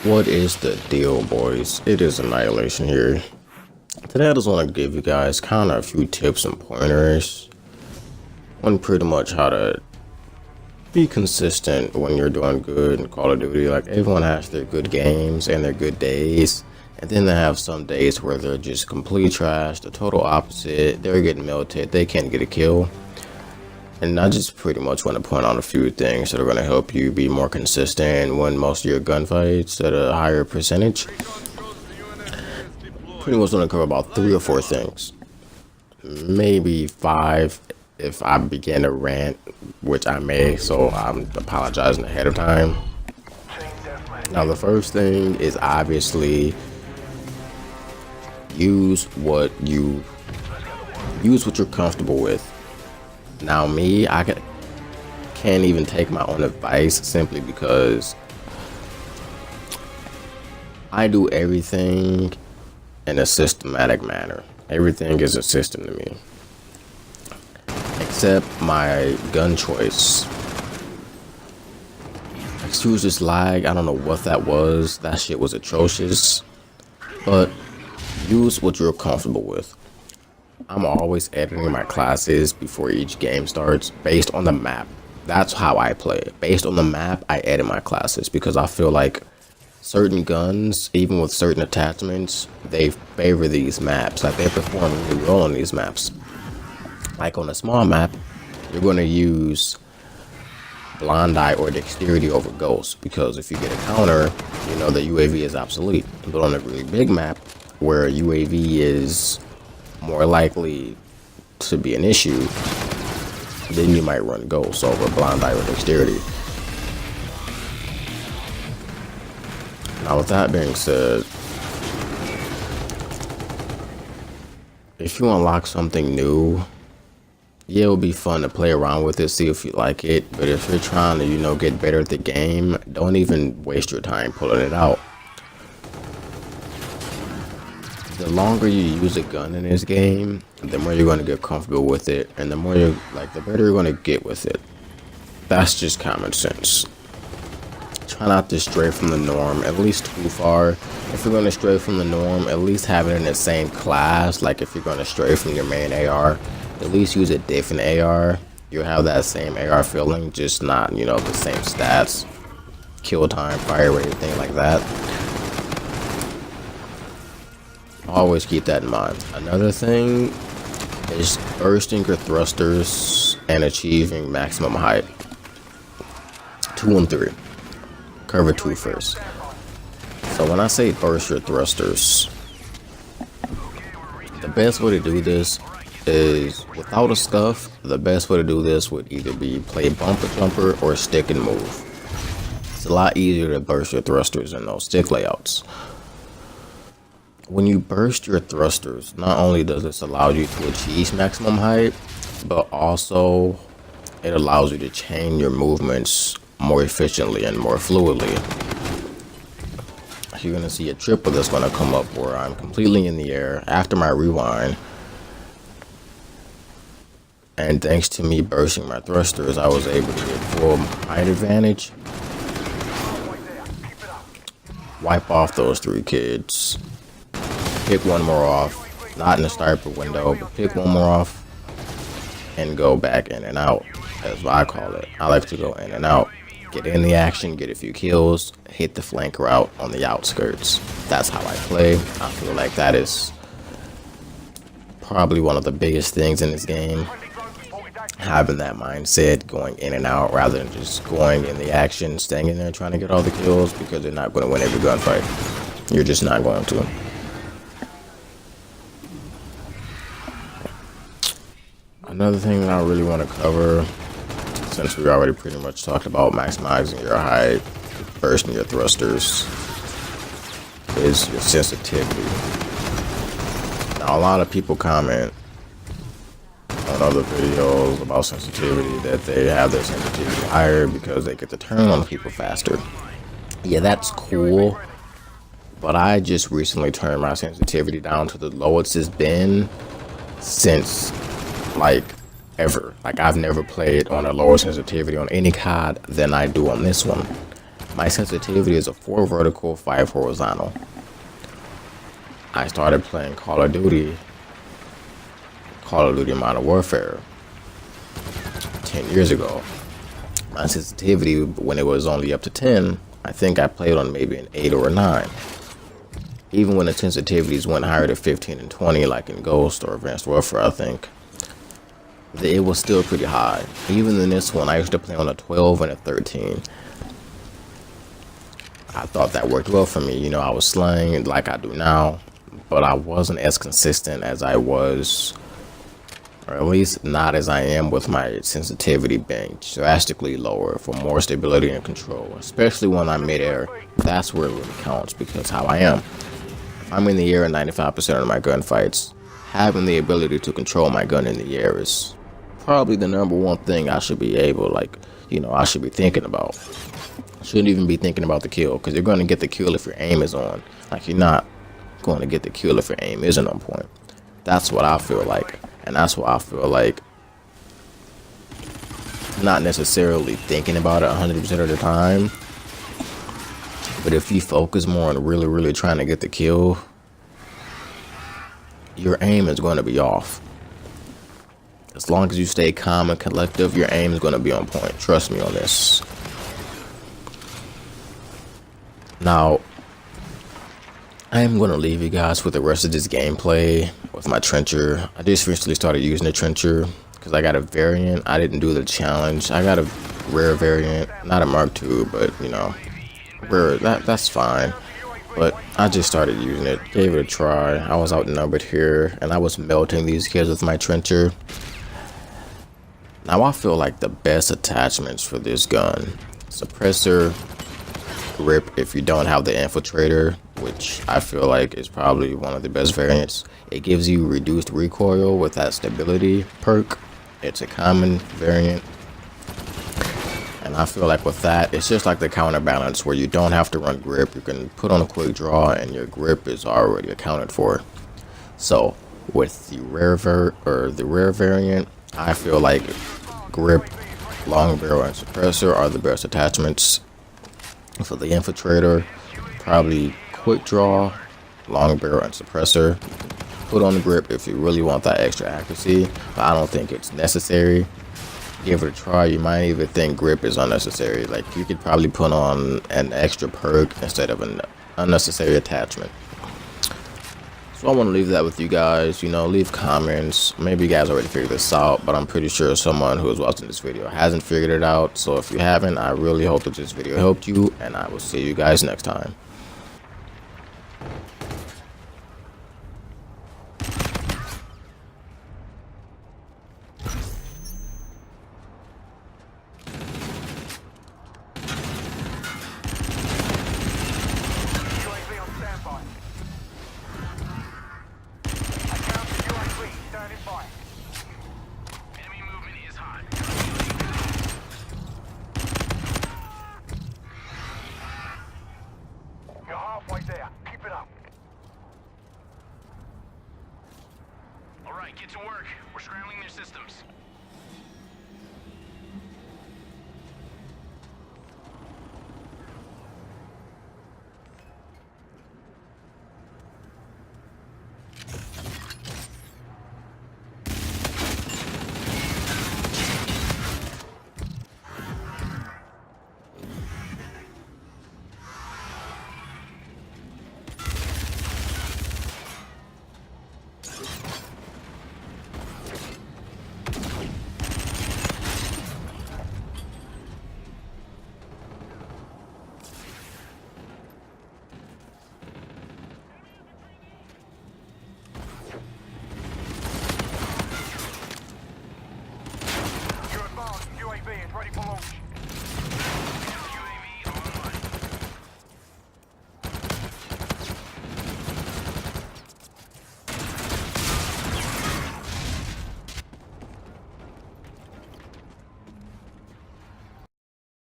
What is the deal, boys? It is Annihilation here. Today I just want to give you guys kind of a few tips and pointers on pretty much how to be consistent when you're doing good in Call of Duty. Like, everyone has their good games and their good days, and then they have some days where they're just complete trash, the total opposite. They're getting melted, they can't get a kill. And I just pretty much want to point out a few things that are going to help you be more consistent and win most of your gunfights at a higher percentage. Pretty much want to cover about 3 or 4 things, maybe 5 if I begin to rant, which I may, so I'm apologizing ahead of time. Now, the first thing is obviously use what you're comfortable with. Now, me, I can't even take my own advice simply because I do everything in a systematic manner. Everything is a system to me, except my gun choice. Excuse this lag, I don't know what that was. That shit was atrocious. But use what you're comfortable with. I'm always editing my classes before each game starts based on the map. That's how I play. Based on the map, I edit my classes because I feel like certain guns, even with certain attachments, they favor these maps. Like, they perform really well on these maps. Like, on a small map, you're going to use blind eye or dexterity over ghost, because if you get a counter, you know the UAV is obsolete. But on a really big map where UAV is more likely to be an issue, then you might run ghosts over blind eye or dexterity. Now, with that being said, if you unlock something new, yeah, it would be fun to play around with it, see if you like it. But if you're trying to, get better at the game, don't even waste your time pulling it out. The longer you use a gun in this game, the more you're going to get comfortable with it, and the better you're going to get with it. That's just common sense. Try not to stray from the norm, at least too far. If you're going to stray from the norm, at least have it in the same class. Like, if you're going to stray from your main AR, at least use a different AR. You'll have that same AR feeling, just not, the same stats, kill time, fire rate, anything like that. Always keep that in mind. Another thing is bursting your thrusters and achieving maximum height. 2 and 3. Cover 2 first. So when I say burst your thrusters, the best way to do this is without a scuff. The best way to do this would either be play bumper jumper or stick and move. It's a lot easier to burst your thrusters in those stick layouts. When you burst your thrusters, not only does this allow you to achieve maximum height, but also it allows you to chain your movements more efficiently and more fluidly. You're going to see a triple that's going to come up where I'm completely in the air after my rewind. And thanks to me bursting my thrusters, I was able to get full height advantage. Wipe off those 3 kids. Pick one more off, not in the sniper window, but pick one more off and go back in and out, as I call it. I like to go in and out, get in the action, get a few kills, hit the flank route on the outskirts. That's how I play. I feel like that is probably one of the biggest things in this game, having that mindset, going in and out rather than just going in the action, staying in there trying to get all the kills, because you're not going to win every gunfight. You're just not going to. Another thing that I really want to cover, since we already pretty much talked about maximizing your height, bursting your thrusters, is your sensitivity. Now, a lot of people comment on other videos about sensitivity that they have their sensitivity higher because they get to turn on people faster. Yeah, that's cool, but I just recently turned my sensitivity down to the lowest it's been since ever. I've never played on a lower sensitivity on any COD than I do on this one. My sensitivity is a 4 vertical, 5 horizontal. I started playing Call of Duty Modern Warfare 10 years ago. My sensitivity, when it was only up to 10, I think I played on maybe an 8 or a 9. Even when the sensitivities went higher to 15 and 20, like in Ghost or Advanced Warfare, I think, it was still pretty high. Even in this one, I used to play on a 12 and a 13. I thought that worked well for me. You know, I was slaying like I do now, but I wasn't as consistent as I was, or at least not as I am with my sensitivity being drastically lower for more stability and control, especially when I'm midair. That's where it really counts, because how I am. If I'm in the air 95% of my gunfights, having the ability to control my gun in the air is probably the number one thing I should be able, I should be thinking about. Shouldn't even be thinking about the kill, because you're going to get the kill if your aim is on. Like, you're not going to get the kill if your aim isn't on point. That's what I feel like. And that's why I feel like not necessarily thinking about it 100% of the time, but if you focus more on really, really trying to get the kill, your aim is going to be off. As long as you stay calm and collective, your aim is going to be on point. Trust me on this. Now, I am going to leave you guys with the rest of this gameplay with my trencher. I just recently started using the trencher because I got a variant. I didn't do the challenge. I got a rare variant, not a Mark II, but rare. That's fine. But I just started using it, gave it a try. I was outnumbered here, and I was melting these kids with my trencher. Now I feel like the best attachments for this gun: suppressor, grip if you don't have the infiltrator, which I feel like is probably one of the best variants. It gives you reduced recoil with that stability perk. It's a common variant, and I feel like with that, it's just like the counterbalance where you don't have to run grip. You can put on a quick draw and your grip is already accounted for. So with the rare variant, I feel like grip, long barrel, and suppressor are the best attachments. For the infiltrator, probably quick draw, long barrel, and suppressor. Put on the grip if you really want that extra accuracy, but I don't think it's necessary. Give it a try. You might even think grip is unnecessary. Like, you could probably put on an extra perk instead of an unnecessary attachment. So I want to leave that with you guys. Leave comments. Maybe you guys already figured this out, but I'm pretty sure someone who is watching this video hasn't figured it out. So if you haven't, I really hope that this video helped you, and I will see you guys next time. Get to work. We're scrambling their systems.